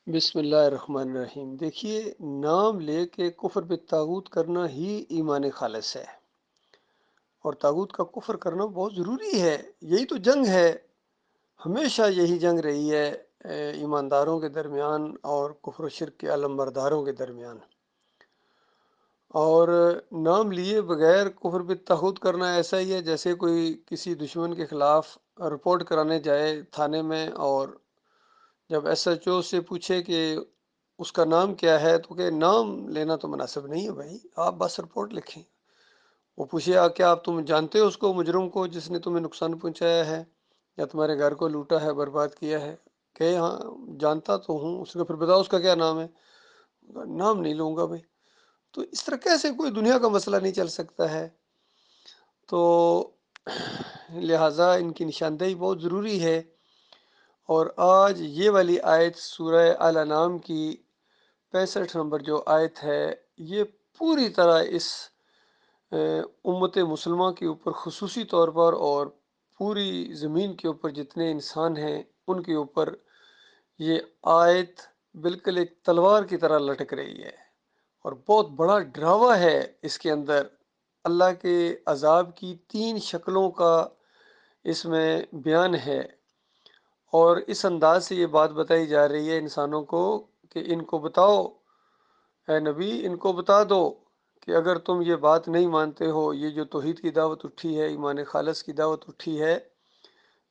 بسم اللہ الرحمن الرحیم۔ دیکھیے، نام لے کے کفر بالطاغوت کرنا ہی ایمان خالص ہے، اور طاغوت کا کفر کرنا بہت ضروری ہے۔ یہی تو جنگ ہے، ہمیشہ یہی جنگ رہی ہے ایمانداروں کے درمیان اور کفر و شرک کے علمبرداروں کے درمیان۔ اور نام لیے بغیر کفر بالطاغوت کرنا ایسا ہی ہے جیسے کوئی کسی دشمن کے خلاف رپورٹ کرانے جائے تھانے میں، اور جب ایس ایچ او سے پوچھے کہ اس کا نام کیا ہے تو کہ نام لینا تو مناسب نہیں ہے بھائی، آپ بس رپورٹ لکھیں۔ وہ پوچھے کیا آپ تم جانتے ہو اس کو، مجرم کو جس نے تمہیں نقصان پہنچایا ہے یا تمہارے گھر کو لوٹا ہے، برباد کیا ہے؟ کہ ہاں جانتا تو ہوں۔ اس نے پھر بتاؤ اس کا کیا نام ہے؟ نام نہیں لوں گا بھائی۔ تو اس طرح کیسے کوئی دنیا کا مسئلہ نہیں چل سکتا ہے؟ تو لہٰذا ان کی نشاندہی بہت ضروری ہے۔ اور آج یہ والی آیت سورہ الانعام کی 65 نمبر جو آیت ہے، یہ پوری طرح اس امت مسلمہ کے اوپر خصوصی طور پر اور پوری زمین کے اوپر جتنے انسان ہیں ان کے اوپر یہ آیت بالکل ایک تلوار کی طرح لٹک رہی ہے، اور بہت بڑا ڈراوا ہے اس کے اندر۔ اللہ کے عذاب کی 3 شکلوں کا اس میں بیان ہے، اور اس انداز سے یہ بات بتائی جا رہی ہے انسانوں کو کہ ان کو بتاؤ، اے نبی ان کو بتا دو کہ اگر تم یہ بات نہیں مانتے ہو، یہ جو توحید کی دعوت اٹھی ہے، ایمان خالص کی دعوت اٹھی ہے،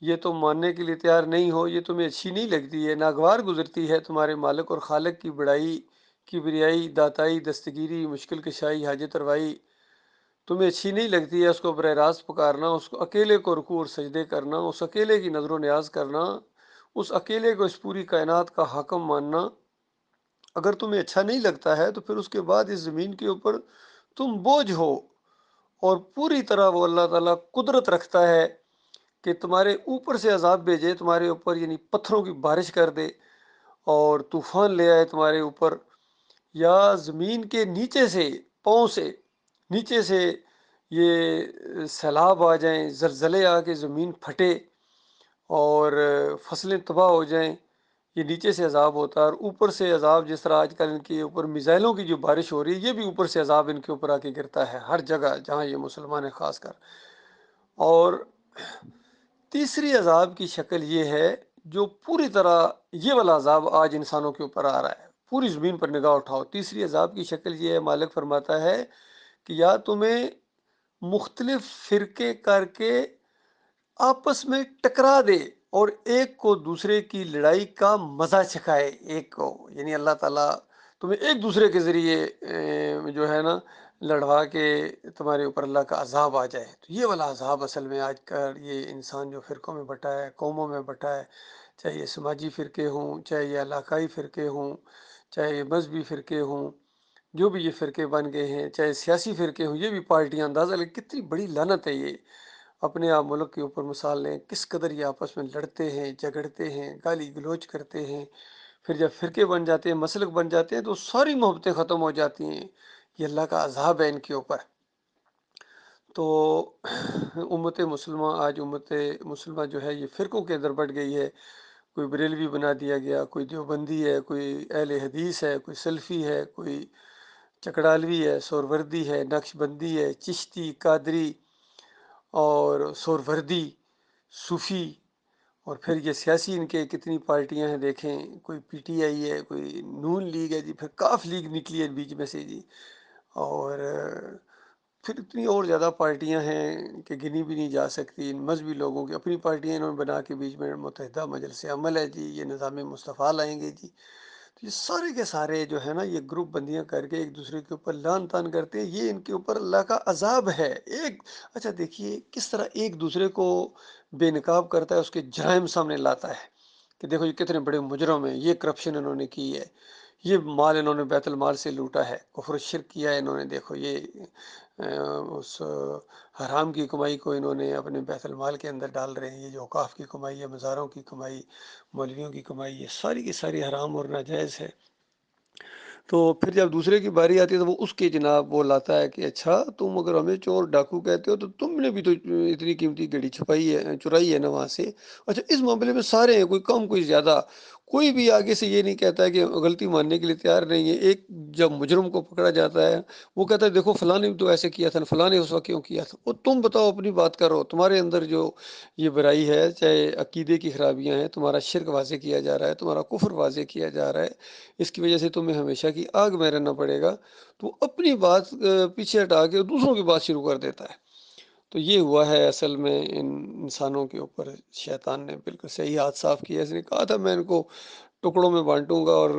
یہ تم ماننے کے لیے تیار نہیں ہو، یہ تمہیں اچھی نہیں لگتی ہے، ناگوار گزرتی ہے تمہارے مالک اور خالق کی بڑائی، کبریائی، داتائی، دستگیری، مشکل کشائی، حاجت روائی تمہیں اچھی نہیں لگتی ہے، اس کو براہ راست پکارنا، اس کو اکیلے کو رکوع اور سجدے کرنا، اس اکیلے کی نظر و نیاز کرنا، اس اکیلے کو اس پوری کائنات کا حاکم ماننا۔ اگر تمہیں اچھا نہیں لگتا ہے تو پھر اس کے بعد اس زمین کے اوپر تم بوجھ ہو، اور پوری طرح وہ اللہ تعالیٰ قدرت رکھتا ہے کہ تمہارے اوپر سے عذاب بھیجے تمہارے اوپر، یعنی پتھروں کی بارش کر دے اور طوفان لے آئے تمہارے اوپر، یا زمین کے نیچے سے، پاؤں سے نیچے سے یہ سیلاب آ جائیں، زلزلے آ کے زمین پھٹے اور فصلیں تباہ ہو جائیں۔ یہ نیچے سے عذاب ہوتا ہے، اور اوپر سے عذاب جس طرح آج کل ان کے اوپر میزائلوں کی جو بارش ہو رہی ہے، یہ بھی اوپر سے عذاب ان کے اوپر آ کے گرتا ہے ہر جگہ جہاں یہ مسلمان ہیں خاص کر۔ اور تیسری عذاب کی شکل یہ ہے جو پوری طرح یہ والا عذاب آج انسانوں کے اوپر آ رہا ہے، پوری زمین پر نگاہ اٹھاؤ۔ تیسری عذاب کی شکل یہ ہے، مالک فرماتا ہے کہ یا تمہیں مختلف فرقے کر کے آپس میں ٹکرا دے اور ایک کو دوسرے کی لڑائی کا مزہ چکھائے، ایک کو، یعنی اللہ تعالیٰ تمہیں ایک دوسرے کے ذریعے جو ہے نا لڑوا کے تمہارے اوپر اللہ کا عذاب آ جائے۔ تو یہ والا عذاب اصل میں آج کل یہ انسان جو فرقوں میں بٹا ہے، قوموں میں بٹا ہے، چاہے یہ سماجی فرقے ہوں، چاہے یہ علاقائی فرقے ہوں، چاہے یہ مذہبی فرقے ہوں، جو بھی یہ فرقے بن گئے ہیں، چاہے سیاسی فرقے ہوں، یہ بھی پارٹیاں، اندازہ لیں کتنی بڑی لعنت ہے یہ۔ اپنے آپ ملک کے اوپر مثال لیں، کس قدر یہ آپس میں لڑتے ہیں، جھگڑتے ہیں، گالی گلوچ کرتے ہیں۔ پھر جب فرقے بن جاتے ہیں، مسلک بن جاتے ہیں، تو ساری محبتیں ختم ہو جاتی ہیں۔ یہ اللہ کا عذاب ہے ان کے اوپر۔ تو امت مسلمہ آج امت مسلمہ جو ہے یہ فرقوں کے اندر بٹ گئی ہے۔ کوئی بریلوی بنا دیا گیا، کوئی دیوبندی ہے، کوئی اہل حدیث ہے، کوئی سلفی ہے، کوئی چکڑالوی ہے، سہروردی ہے، نقش بندی ہے، چشتی، قادری اور سہروردی، صوفی، اور پھر یہ سیاسی ان کے کتنی پارٹیاں ہیں دیکھیں، کوئی پی ٹی آئی ہے، کوئی نون لیگ ہے جی، پھر کاف لیگ نکلی ہے بیچ میں سے جی، اور پھر اتنی اور زیادہ پارٹیاں ہیں کہ گنی بھی نہیں جا سکتی۔ ان مذہبی لوگوں کی اپنی پارٹیاں انہوں نے بنا کے بیچ میں متحدہ مجلس عمل ہے جی، یہ نظام مصطفیٰ لائیں گے جی۔ تو یہ سارے کے سارے جو ہے نا یہ گروپ بندیاں کر کے ایک دوسرے کے اوپر لان تان کرتے ہیں، یہ ان کے اوپر اللہ کا عذاب ہے ایک۔ اچھا دیکھیے کس طرح ایک دوسرے کو بے نقاب کرتا ہے، اس کے جرائم سامنے لاتا ہے کہ دیکھو یہ کتنے بڑے مجرم ہیں، یہ کرپشن انہوں نے کی ہے، یہ مال انہوں نے بیت المال سے لوٹا ہے، کفر و شرک کیا ہے انہوں نے، دیکھو یہ اس حرام کی کمائی کو انہوں نے اپنے بیت المال کے اندر ڈال رہے ہیں، یہ جو اوقاف کی کمائی ہے، مزاروں کی کمائی، مولویوں کی کمائی، یہ ساری کی ساری حرام اور ناجائز ہے۔ تو پھر جب دوسرے کی باری آتی ہے تو وہ اس کے جناب وہ لاتا ہے کہ اچھا تم اگر ہمیں چور ڈاکو کہتے ہو تو تم نے بھی تو اتنی قیمتی گھڑی چھپائی ہے، چرائی ہے نا وہاں سے۔ اچھا اس معاملے میں سارے ہیں، کوئی کم کوئی زیادہ، کوئی بھی آگے سے یہ نہیں کہتا ہے کہ غلطی ماننے کے لیے تیار نہیں ہے۔ ایک جب مجرم کو پکڑا جاتا ہے وہ کہتا ہے دیکھو فلاں نے بھی تو ایسے کیا تھا، فلاں نے اس وقت کیوں کیا تھا، وہ تم بتاؤ، اپنی بات کرو، تمہارے اندر جو یہ برائی ہے، چاہے عقیدے کی خرابیاں ہیں، تمہارا شرک واضح کیا جا رہا ہے، تمہارا کفر واضح کیا جا رہا ہے، اس کی وجہ سے تمہیں ہمیشہ کی آگ میں رہنا پڑے گا، تو اپنی بات پیچھے ہٹا کے دوسروں کی بات شروع کر دیتا ہے۔ تو یہ ہوا ہے اصل میں ان انسانوں کے اوپر، شیطان نے بالکل صحیح ہاتھ صاف کیا۔ اس نے کہا تھا میں ان کو ٹکڑوں میں بانٹوں گا اور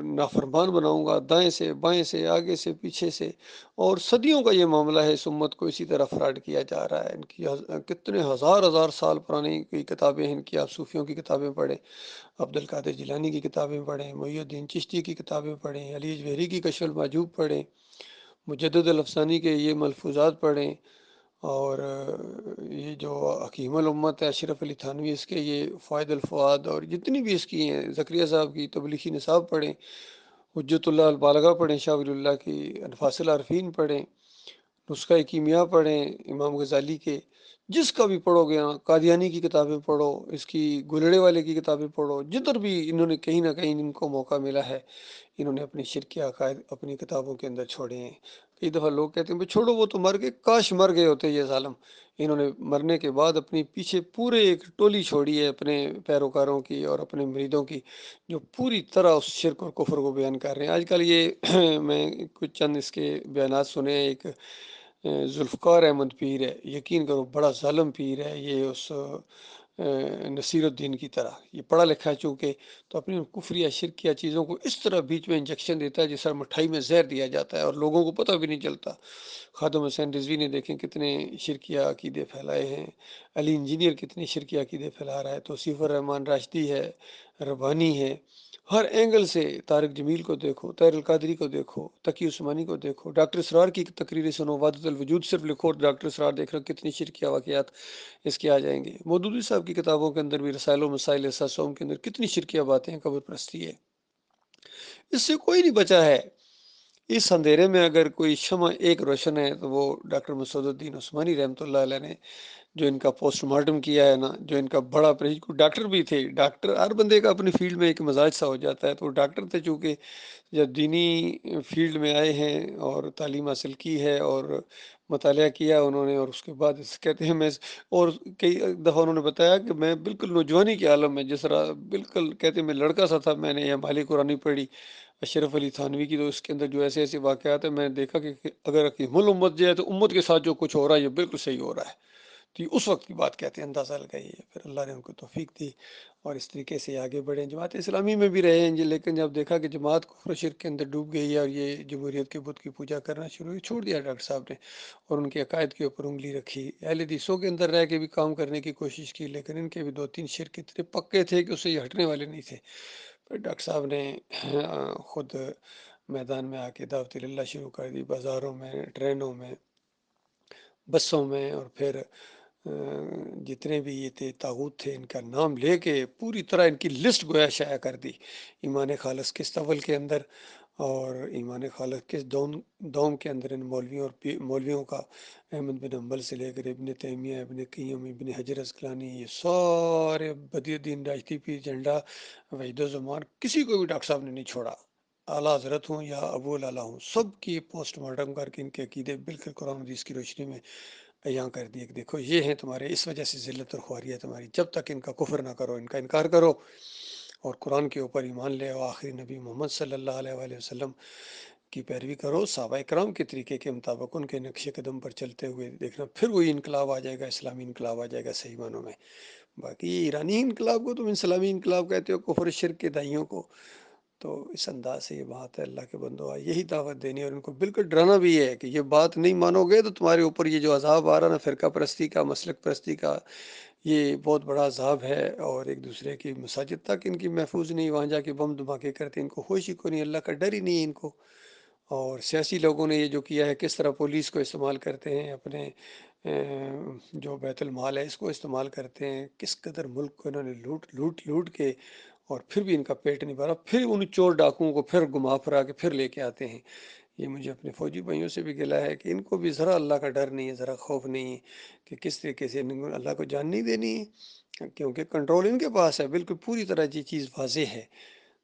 نافرمان بناؤں گا، دائیں سے بائیں سے آگے سے پیچھے سے، اور صدیوں کا یہ معاملہ ہے، اس امت کو اسی طرح فراڈ کیا جا رہا ہے۔ ان کی کتنے ہزار ہزار سال پرانی کی کتابیں ہیں ان کی، آپ صوفیوں کی کتابیں پڑھیں، عبد القادر جیلانی کی کتابیں پڑھیں، محی الدین چشتی کی کتابیں پڑھیں، علی اجویری کی کشف المحجوب پڑھیں، مجدد الافسانی کے یہ ملفوظات پڑھیں، اور یہ جو حکیم الامت ہے اشرف علی تھانوی، اس کے یہ فائد الفواد، اور جتنی بھی اس کی ہیں، زکریا صاحب کی تبلیغی نصاب پڑھیں، حجت اللہ البالغہ پڑھیں، شاہ ولی اللہ کی انفاس العارفین پڑھیں، نسخہ کیمیا پڑھیں امام غزالی کے، جس کا بھی پڑھو گے، قادیانی کی کتابیں پڑھو، اس کی گلڑے والے کی کتابیں پڑھو، جدھر بھی انہوں نے کہیں نہ کہیں ان کو موقع ملا ہے، انہوں نے اپنی شرکی عقائد اپنی کتابوں کے اندر چھوڑے ہیں۔ کئی دفعہ لوگ کہتے ہیں بھائی چھوڑو، وہ تو مر گئے، کاش مر گئے ہوتے یہ ظالم۔ انہوں نے مرنے کے بعد اپنی پیچھے پورے ایک ٹولی چھوڑی ہے اپنے پیروکاروں کی اور اپنے مریدوں کی، جو پوری طرح اس شرک اور کفر کو بیان کر رہے ہیں۔ آج کل یہ میں کچھ چند اس کے بیانات سنے ہیں۔ ایک ذوالفقار احمد پیر ہے، یقین کرو بڑا ظالم پیر ہے یہ، اس نصیر الدین کی طرح یہ پڑھا لکھا ہے چونکہ، تو اپنی کفریہ شرکیہ چیزوں کو اس طرح بیچ میں انجیکشن دیتا ہے جس طرح مٹھائی میں زہر دیا جاتا ہے، اور لوگوں کو پتہ بھی نہیں چلتا۔ خادم حسین رضوی نے دیکھیں کتنے شرکیہ عقیدے پھیلائے ہیں، علی انجینئر کتنے شرکیہ عقیدے پھیلا رہا ہے، توصیف الرحمن راشدی ہے، ربانی ہے، ہر اینگل سے، طارق جمیل کو دیکھو، طاہر القادری کو دیکھو، تقی عثمانی کو دیکھو، ڈاکٹر اسرار کی تقریریں سنو، وحدت الوجود صرف لکھو، ڈاکٹر اسرار دیکھ رہے کتنی شرکیہ واقعات اس کے آ جائیں گے۔ مودودی صاحب کی کتابوں کے اندر بھی، رسائل و مسائل سوم کے اندر کتنی شرکیہ باتیں ہیں، قبر پرستی ہے، اس سے کوئی نہیں بچا ہے۔ اس اندھیرے میں اگر کوئی شمع ایک روشن ہے تو وہ ڈاکٹر مسعود الدین عثمانی رحمۃ اللہ علیہ نے جو ان کا پوسٹ مارٹم کیا ہے نا، جو ان کا بڑا ڈاکٹر بھی تھے، ڈاکٹر ہر بندے کا اپنی فیلڈ میں ایک مزاج سا ہو جاتا ہے، تو وہ ڈاکٹر تھے چونکہ جب دینی فیلڈ میں آئے ہیں اور تعلیم حاصل کی ہے اور مطالعہ کیا انہوں نے، اور اس کے بعد کہتے ہیں میں، اور کئی دفعہ انہوں نے بتایا کہ میں بالکل نوجوانی کے عالم میں، جس طرح بالکل کہتے ہیں میں لڑکا سا تھا، میں نے یہ مالی قرآنی پڑھی اشرف علی تھانوی کی، تو اس کے اندر جو ایسے ایسے واقعات ہیں میں نے دیکھا کہ اگر حکیم الامت جو ہے تو امت کے ساتھ جو کچھ ہو رہا ہے یہ بالکل صحیح ہو رہا ہے، تو یہ اس وقت کی بات کہتے ہیں، اندازہ لگائیے۔ پھر اللہ نے ان کو توفیق دی اور اس طریقے سے آگے بڑھے، جماعت اسلامی میں بھی رہے ہیں جی، لیکن جب دیکھا کہ جماعت کفر و شرک کے اندر ڈوب گئی ہے اور یہ جمہوریت کے بت کی پوجا کرنا شروع ہوئی، چھوڑ دیا ڈاکٹر صاحب نے اور ان کے عقائد کے اوپر انگلی رکھی۔ اہل حدیثوں کے اندر رہ کے بھی کام کرنے کی کوشش کی، لیکن ان کے بھی دو تین شرک اتنے پکے تھے کہ اس سے یہ ہٹنے والے نہیں تھے۔ پھر ڈاکٹر صاحب نے خود میدان میں آ کے دعوت اللہ شروع کر دی، بازاروں میں، ٹرینوں میں، بسوں میں، اور پھر جتنے بھی یہ تھے طاغوت تھے ان کا نام لے کے پوری طرح ان کی لسٹ گویا شائع کر دی، ایمان خالص کس اول کے اندر، اور ایمان خالص کس دوم کے اندر، ان مولویوں اور مولویوں کا، احمد بن حنبل سے لے کر ابن تیمیہ، ابن قیم، ابن حجر عسقلانی، یہ سارے بدی الدین راشدی، پیر جھنڈا، وحید الزمان، کسی کو بھی ڈاکٹر صاحب نے نہیں چھوڑا، اعلیٰ حضرت ہوں یا ابو العلا ہوں، سب کی پوسٹ مارٹم کر کے ان کے عقیدے بالکل قرآن حدیث کی روشنی میں بیان کر دیے کہ دیکھو یہ ہیں تمہارے، اس وجہ سے ذلت اور خواری ہے تمہاری، جب تک ان کا کفر نہ کرو، ان کا انکار کرو اور قرآن کے اوپر ایمان لے اور آخری نبی محمد صلی اللہ علیہ وآلہ وسلم کی پیروی کرو، صحابہ کرام کے طریقے کے مطابق ان کے نقش قدم پر چلتے ہوئے دیکھنا، پھر وہی انقلاب آ جائے گا، اسلامی انقلاب آ جائے گا صحیح معنوں میں۔ باقی یہ ایرانی انقلاب کو تم اسلامی انقلاب کہتے ہو، کفر شرک کے دائیوں کو، تو اس انداز سے یہ بات ہے۔ اللہ کے بندو، یہی دعوت دینی اور ان کو بالکل ڈرانا بھی ہے کہ یہ بات نہیں مانو گے تو تمہارے اوپر یہ جو عذاب آ رہا نا، فرقہ پرستی کا، مسلک پرستی کا، یہ بہت بڑا عذاب ہے، اور ایک دوسرے کی مساجد تک ان کی محفوظ نہیں، وہاں جا کے بم دھماکے کرتے، ان کو ہوش ہی کو نہیں، اللہ کا ڈر ہی نہیں ہے ان کو۔ اور سیاسی لوگوں نے یہ جو کیا ہے، کس طرح پولیس کو استعمال کرتے ہیں، اپنے جو بیت المال ہے اس کو استعمال کرتے ہیں، کس قدر ملک کو انہوں نے لوٹ کے، اور پھر بھی ان کا پیٹ نہیں بھرا، پھر ان چور ڈاکوؤں کو پھر گھما پھرا کے پھر لے کے آتے ہیں۔ یہ مجھے اپنے فوجی بھائیوں سے بھی گلا ہے کہ ان کو بھی ذرا اللہ کا ڈر نہیں ہے، ذرا خوف نہیں ہے کہ کس طریقے سے اللہ کو جان نہیں دینی ہے، کیونکہ کنٹرول ان کے پاس ہے، بالکل پوری طرح یہ چیز واضح ہے۔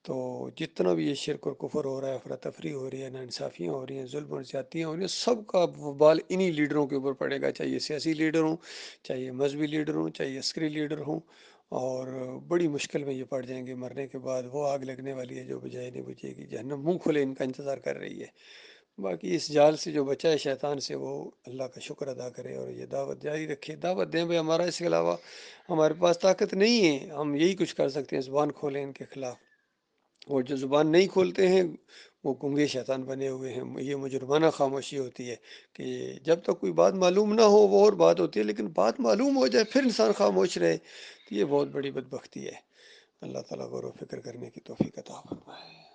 تو جتنا بھی یہ شرک اور کفر ہو رہا ہے، افراتفری ہو رہی ہے، ناانصافیاں ہو رہی ہیں، ظلم اور زیادتیاں ہو رہی ہیں، سب کا وبال انہی لیڈروں کے اوپر پڑے گا، چاہے یہ سیاسی لیڈر ہوں، چاہے یہ مذہبی لیڈر ہوں، چاہے یہ عسکری لیڈر ہوں، اور بڑی مشکل میں یہ پڑ جائیں گے۔ مرنے کے بعد وہ آگ لگنے والی ہے جو بجائے نہیں بجھے گی، جہنم منہ کھلے ان کا انتظار کر رہی ہے۔ باقی اس جال سے جو بچا ہے شیطان سے، وہ اللہ کا شکر ادا کرے اور یہ دعوت جاری رکھے، دعوت دیں بھائی ہمارا اس کے علاوہ ہمارے پاس طاقت نہیں ہے، ہم یہی کچھ کر سکتے ہیں، زبان کھولیں ان کے خلاف۔ اور جو زبان نہیں کھولتے ہیں وہ گنگے شیطان بنے ہوئے ہیں۔ یہ مجرمانہ خاموشی ہوتی ہے کہ جب تک کوئی بات معلوم نہ ہو وہ اور بات ہوتی ہے، لیکن بات معلوم ہو جائے پھر انسان خاموش رہے، تو یہ بہت بڑی بدبختی ہے۔ اللہ تعالیٰ غور و فکر کرنے کی توفیق عطا فرمائے۔